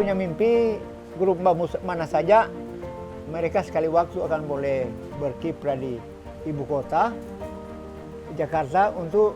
punya mimpi grup bambu mana saja mereka sekali waktu akan boleh berkiprah di ibu kota Jakarta untuk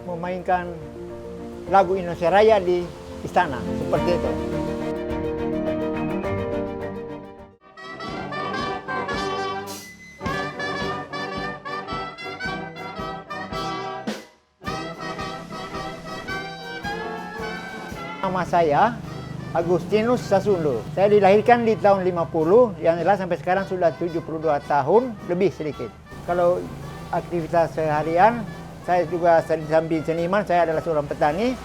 memainkan lagu Indonesia Raya di istana, seperti itu. Nama saya Agustinus Sasundo. Saya dilahirkan di tahun 50, yang jelas sampai sekarang sudah 72 tahun, lebih sedikit. Kalau aktivitas seharian, saya juga di samping seniman, saya adalah seorang petani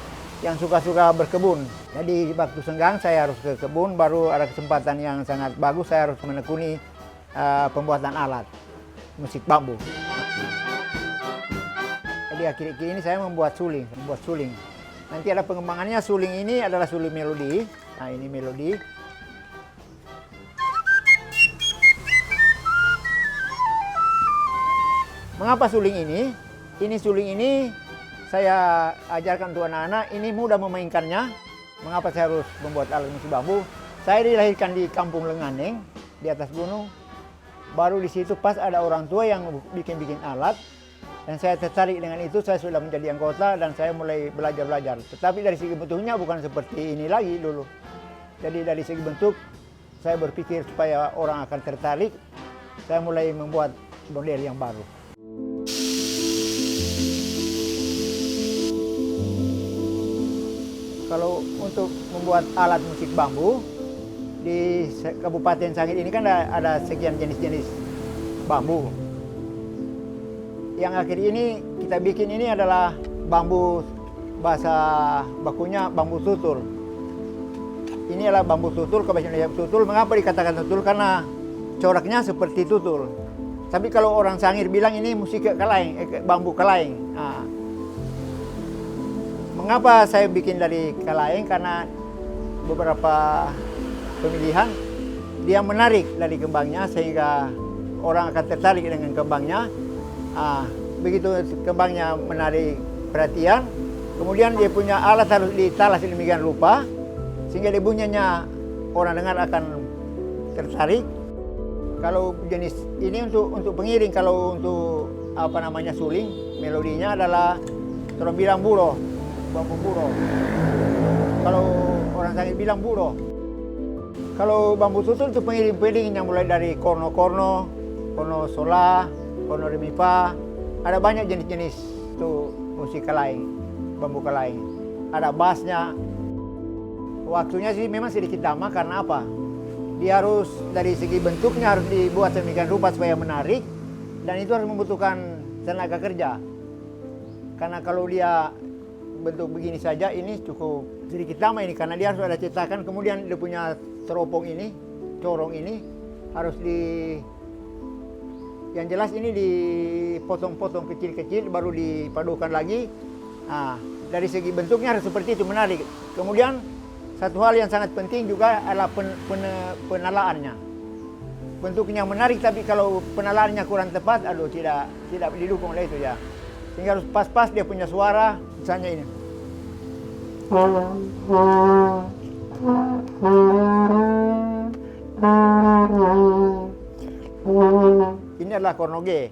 yang suka-suka berkebun. Jadi waktu senggang saya harus ke kebun, baru ada kesempatan yang sangat bagus, saya harus menekuni pembuatan alat musik bambu. Jadi akhir-akhir ini saya membuat suling. Nanti ada pengembangannya, suling ini adalah suling melodi. Nah, ini melodi. Mengapa suling ini? Suling ini saya ajarkan untuk anak-anak, ini mudah memainkannya. Mengapa saya harus membuat alat musik bambu? Saya dilahirkan di Kampung Lenganeng, di atas gunung. Baru di situ pas ada orang tua yang bikin alat. Dan saya tertarik dengan itu, saya sudah menjadi anggota dan saya mulai belajar. Tetapi dari segi bentuknya bukan seperti ini lagi dulu. Jadi dari segi bentuk, saya berpikir supaya orang akan tertarik, saya mulai membuat model yang baru. Kalau untuk membuat alat musik bambu, di Kabupaten Sangir ini kan ada sekian jenis-jenis bambu. Yang akhir ini kita bikin ini adalah bambu, bahasa bakunya bambu tutul. Ini adalah bambu tutul, ke bahasa Indonesia tutul. Mengapa dikatakan tutul? Karena coraknya seperti tutul. Tapi kalau orang Sangir bilang ini musik kalaeng, bambu kalaeng. Nah, mengapa saya bikin dari kalaeng? Karena beberapa pemilihan dia menarik dari kembangnya sehingga orang akan tertarik dengan kembangnya. Begitu kembangnya menarik perhatian, kemudian dia punya alat harus ditalas sedemikian rupa sehingga dia bunyinya orang dengar akan tertarik. Kalau jenis ini untuk pengiring, kalau untuk suling, melodinya adalah orang bilang buro, bambu buro. Kalau orang Sangir bilang buro. Kalau bambu tutul itu pengiring yang mulai dari korno sola, korno remifa, ada banyak jenis-jenis itu musik kalaeng, bambu kalaeng. Ada bassnya. Waktunya sih memang sedikit lama karena apa? Dia harus dari segi bentuknya harus dibuat sedemikian rupa supaya menarik, dan itu harus membutuhkan tenaga kerja. Karena kalau dia bentuk begini saja ini cukup sedikit lama ini karena dia harus ada cetakan, kemudian dia punya teropong ini, corong ini harus yang jelas ini dipotong-potong kecil-kecil baru dipadukan lagi. Nah, dari segi bentuknya harus seperti itu, menarik. Kemudian satu hal yang sangat penting juga adalah penalaannya. Bentuknya menarik tapi kalau penalaannya kurang tepat, tidak didukung oleh itu ya. Sehingga harus pas-pas dia punya suara, misalnya ini. Ini adalah korno G.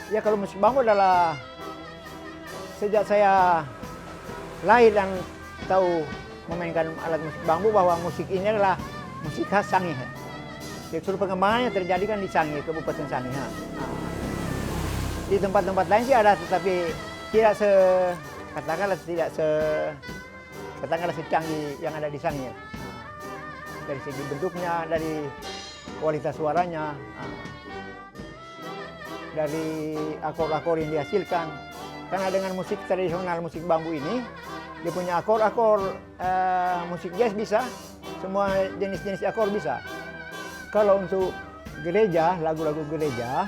Ya kalau musik bambu adalah sejak saya lahir dan tahu memainkan alat musik bambu bahwa musik ini adalah musik khas Sangir. Jadi seluruh pengembangannya terjadi kan di Sangir, Kabupaten Sangir. Di tempat-tempat lain sih ada, tetapi katakanlah secanggih yang ada di Sangir. Dari segi bentuknya, dari kualitas suaranya, dari akor-akor yang dihasilkan. Karena dengan musik tradisional, musik bambu ini, dia punya akor-akor musik jazz bisa, semua jenis-jenis akor bisa. Kalau untuk gereja, lagu-lagu gereja,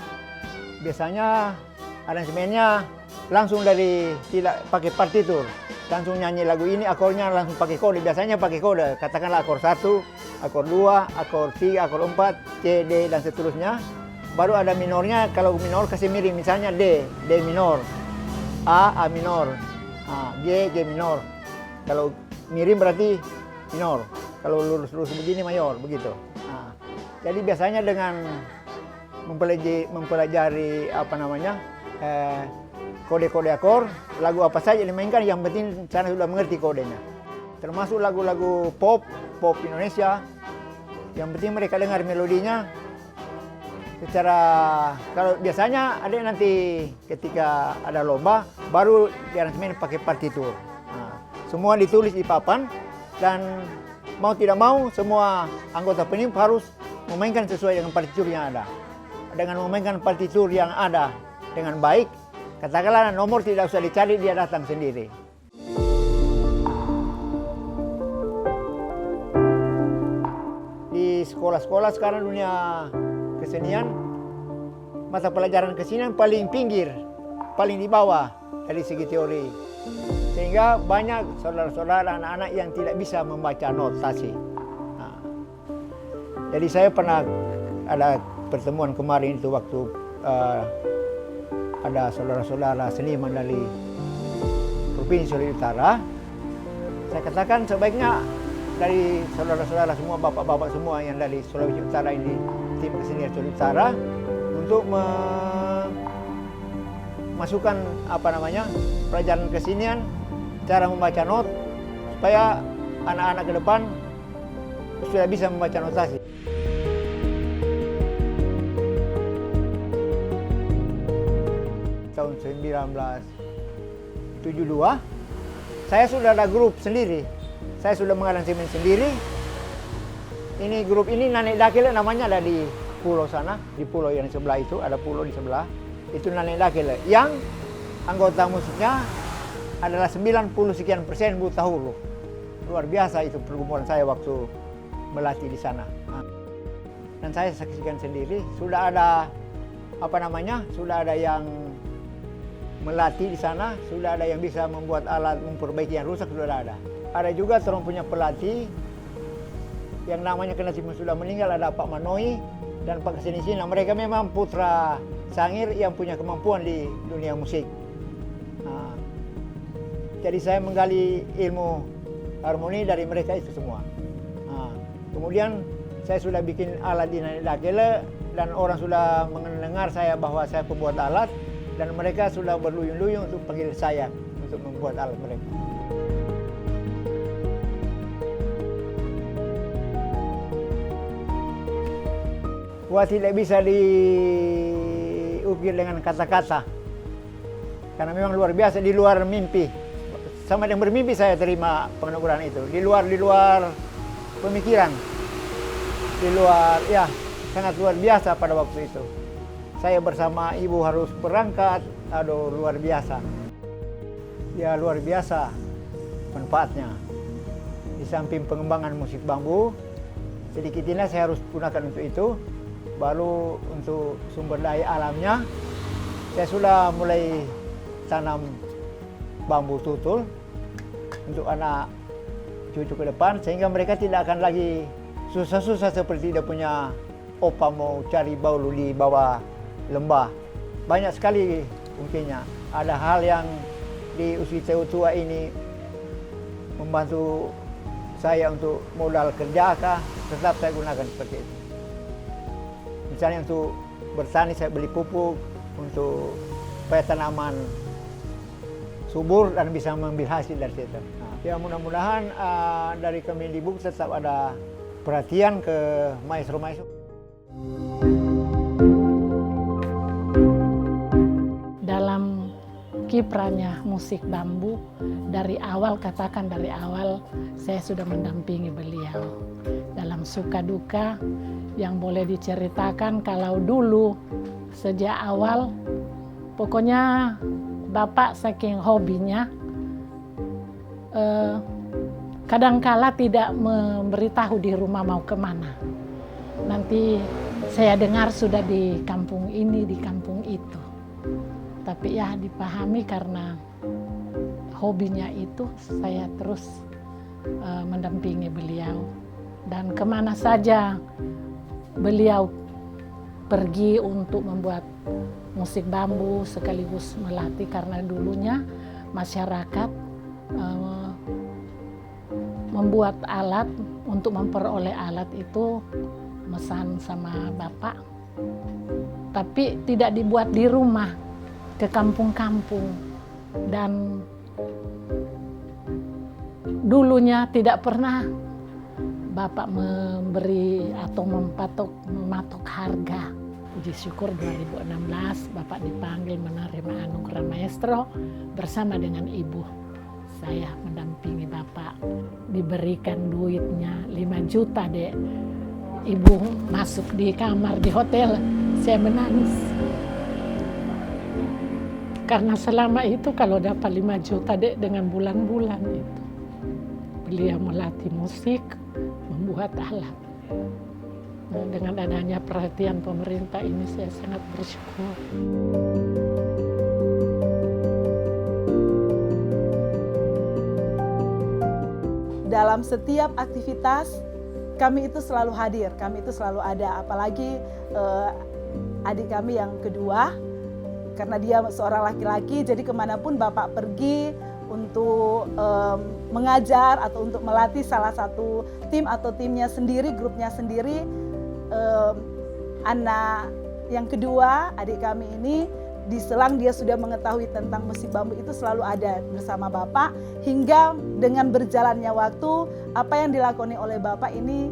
biasanya aransemennya langsung dari tidak pakai partitur. Langsung nyanyi lagu ini, akornya langsung pakai kode. Biasanya pakai kode, katakanlah akor 1, akor 2, akor 3, akor 4, C, D, dan seterusnya. Baru ada minornya, kalau minor kasih miring, misalnya D minor. A minor, G minor. Kalau miring berarti minor. Kalau lurus-lurus begini mayor, begitu. Jadi biasanya dengan mempelajari kode-kode akor, lagu apa saja dimainkan, yang penting saya sudah mengerti kodenya. Termasuk lagu-lagu pop Indonesia, yang penting mereka dengar melodinya. Kalau biasanya ada nanti ketika ada lomba, baru diaransemen pakai partitur. Semua ditulis di papan, dan mau tidak mau semua anggota penim harus memainkan sesuai dengan partitur yang ada. Dengan memainkan partitur yang ada dengan baik, katakanlah nomor tidak usah dicari, dia datang sendiri. Di sekolah-sekolah sekarang dunia kesenian, mata pelajaran kesenian paling pinggir, paling di bawah dari segi teori. Sehingga banyak saudara-saudara anak-anak yang tidak bisa membaca notasi. Jadi saya pernah ada pertemuan kemarin itu waktu ada saudara-saudara seniman dari Provinsi Sulawesi Utara. Saya katakan sebaiknya dari saudara-saudara semua, bapak-bapak semua yang dari Sulawesi Utara ini, tim kesenian Sulawesi Utara, untuk memasukkan pelajaran kesenian, cara membaca not, supaya anak-anak ke depan sudah bisa membaca notasi. Tahun 1972, saya sudah ada grup sendiri. Saya sudah mengaransemen sendiri. Ini grup ini Nanek Dakile namanya, ada di pulau sana, di pulau yang sebelah itu, ada pulau di sebelah. Itu Nanek Dakile. Yang anggota musiknya adalah 90 sekian persen buta huruf. Luar biasa itu pergumulan saya waktu melatih di sana. Dan saya saksikan sendiri, sudah ada sudah ada yang melatih di sana, sudah ada yang bisa membuat alat memperbaiki yang rusak, sudah ada. Ada juga orang punya pelatih yang namanya karena sudah meninggal, ada Pak Manoi dan Pak Kesenisina. Mereka memang putra sangir yang punya kemampuan di dunia musik. Jadi saya menggali ilmu harmoni dari mereka itu semua. Kemudian saya sudah bikin alat di Nanek Dakile, dan orang sudah mendengar saya bahwa saya pembuat alat, dan mereka sudah berluyung-luyung untuk panggil saya untuk membuat alat mereka. Wah, tidak bisa diukir dengan kata-kata, karena memang luar biasa, di luar mimpi. Sama yang bermimpi saya terima penganugeraan itu, di luar pemikiran, di luar, ya sangat luar biasa pada waktu itu. Saya bersama ibu harus berangkat, aduh luar biasa. Ya luar biasa manfaatnya. Di samping pengembangan musik bambu, sedikitnya saya harus gunakan untuk itu. Baru untuk sumber daya alamnya, saya sudah mulai tanam bambu tutul untuk anak cucu ke depan, sehingga mereka tidak akan lagi susah-susah seperti dia punya opa mau cari baulu di bawah lembah. Banyak sekali mungkinnya. Ada hal yang di usia tua ini membantu saya untuk modal kerja kah, tetap saya gunakan seperti itu. Misalnya untuk bertani, saya beli pupuk untuk supaya tanaman subur dan bisa mengambil hasil dari situ. Ya mudah-mudahan dari Kemendikbud tetap ada perhatian ke maestro-maestro. Dalam kiprahnya musik bambu, dari awal saya sudah mendampingi beliau dalam suka duka. Yang boleh diceritakan, kalau dulu sejak awal, pokoknya Bapak saking hobinya, kadangkala tidak memberitahu di rumah mau kemana. Nanti saya dengar sudah di kampung ini, di kampung itu. Tapi ya dipahami karena hobinya itu, saya terus mendampingi beliau. Dan kemana saja beliau pergi untuk membuat musik bambu sekaligus melatih, karena dulunya masyarakat membuat alat. Untuk memperoleh alat itu mesan sama bapak, tapi tidak dibuat di rumah, ke kampung-kampung. Dan dulunya tidak pernah bapak memberi atau mematok harga. Puji syukur 2016 bapak dipanggil menerima anugerah maestro bersama dengan ibu. Saya mendampingi bapak, diberikan duitnya 5 juta dek. Ibu masuk di kamar di hotel, saya menangis. Karena selama itu kalau dapat 5 juta dek dengan bulan-bulan itu. Beliau melatih musik, membuat alat. Nah, dengan adanya perhatian pemerintah ini saya sangat bersyukur. Dalam setiap aktivitas kami itu selalu hadir, kami itu selalu ada. Apalagi adik kami yang kedua, karena dia seorang laki-laki, jadi kemanapun bapak pergi untuk mengajar atau untuk melatih salah satu tim atau timnya sendiri, grupnya sendiri, anak yang kedua, adik kami ini, diselang dia sudah mengetahui tentang musik bambu itu selalu ada bersama bapak, hingga dengan berjalannya waktu apa yang dilakoni oleh bapak ini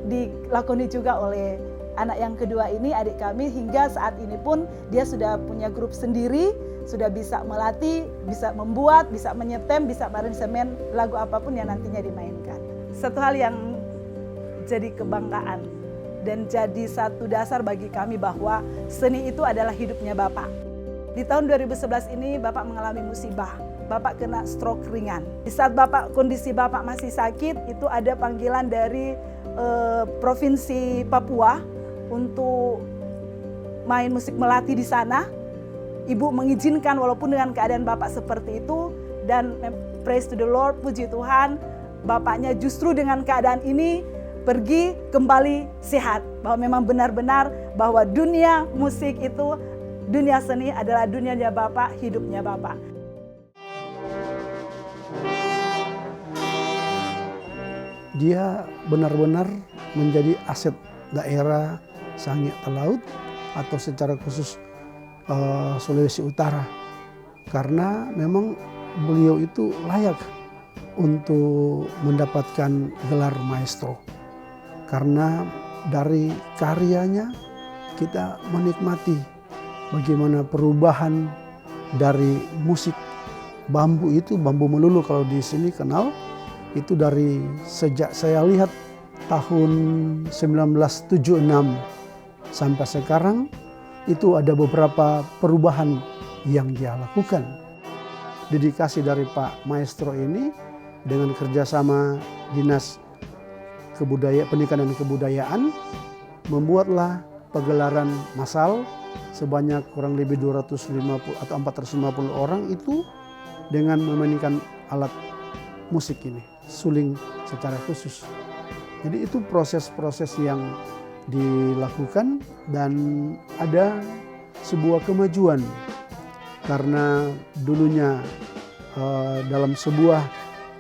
dilakoni juga oleh anak yang kedua ini, adik kami, hingga saat ini pun dia sudah punya grup sendiri, sudah bisa melatih, bisa membuat, bisa menyetem, bisa aransemen lagu apapun yang nantinya dimainkan. Satu hal yang jadi kebanggaan dan jadi satu dasar bagi kami bahwa seni itu adalah hidupnya bapak. Di tahun 2011 ini Bapak mengalami musibah, Bapak kena stroke ringan. Di saat kondisi Bapak masih sakit, itu ada panggilan dari Provinsi Papua untuk main musik melati di sana. Ibu mengizinkan walaupun dengan keadaan Bapak seperti itu, dan praise to the Lord, puji Tuhan, Bapaknya justru dengan keadaan ini pergi kembali sehat. Bahwa memang benar-benar bahwa dunia musik itu, dunia seni adalah dunianya Bapak, hidupnya Bapak. Dia benar-benar menjadi aset daerah Sangihe Talaut atau secara khusus Sulawesi Utara. Karena memang beliau itu layak untuk mendapatkan gelar maestro. Karena dari karyanya kita menikmati bagaimana perubahan dari musik bambu itu, bambu melulu kalau di sini kenal, itu dari sejak saya lihat tahun 1976 sampai sekarang itu ada beberapa perubahan yang dia lakukan. Dedikasi dari Pak Maestro ini dengan kerjasama Dinas Pendidikan dan Kebudayaan membuatlah pagelaran massal sebanyak kurang lebih 250 atau 450 orang itu dengan memainkan alat musik ini, suling secara khusus. Jadi itu proses-proses yang dilakukan dan ada sebuah kemajuan karena dulunya dalam sebuah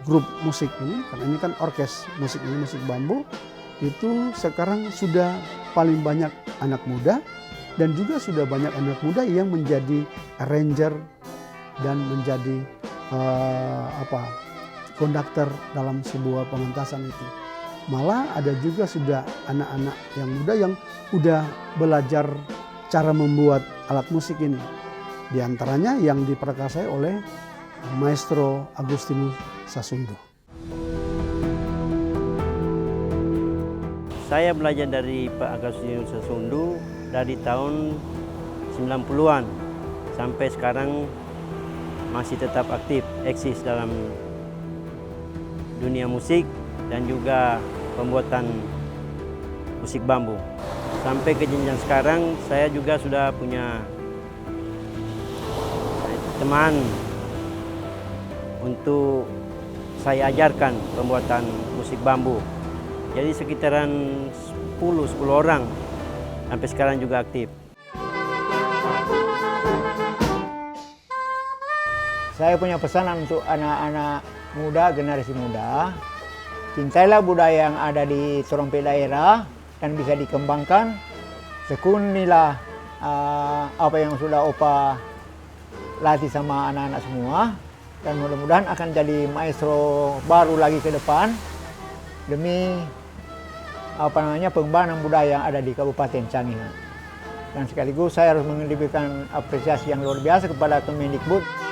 grup musik ini, karena ini kan orkes musik ini, musik bambu, itu sekarang sudah paling banyak anak muda dan juga sudah banyak anak muda yang menjadi arranger dan menjadi konduktor dalam sebuah pementasan itu. Malah ada juga sudah anak-anak yang muda yang udah belajar cara membuat alat musik ini. Di antaranya yang diperkasai oleh Maestro Agustinus Sassondo. Saya belajar dari Pak Agustinus Sassondo dari tahun 90-an sampai sekarang masih tetap aktif, eksis dalam dunia musik dan juga pembuatan musik bambu. Sampai ke jenjang sekarang saya juga sudah punya teman untuk saya ajarkan pembuatan musik bambu. Jadi sekitaran 10 orang sampai sekarang juga aktif. Saya punya pesanan untuk anak-anak muda, generasi muda. Cintailah budaya yang ada di trompet daerah dan bisa dikembangkan. Tekunilah apa yang sudah Opa latih sama anak-anak semua. Dan mudah-mudahan akan jadi maestro baru lagi ke depan demi pengembangan budaya yang ada di Kabupaten Sangihe. Dan sekaligus saya harus mengirimkan apresiasi yang luar biasa kepada Kemendikbud.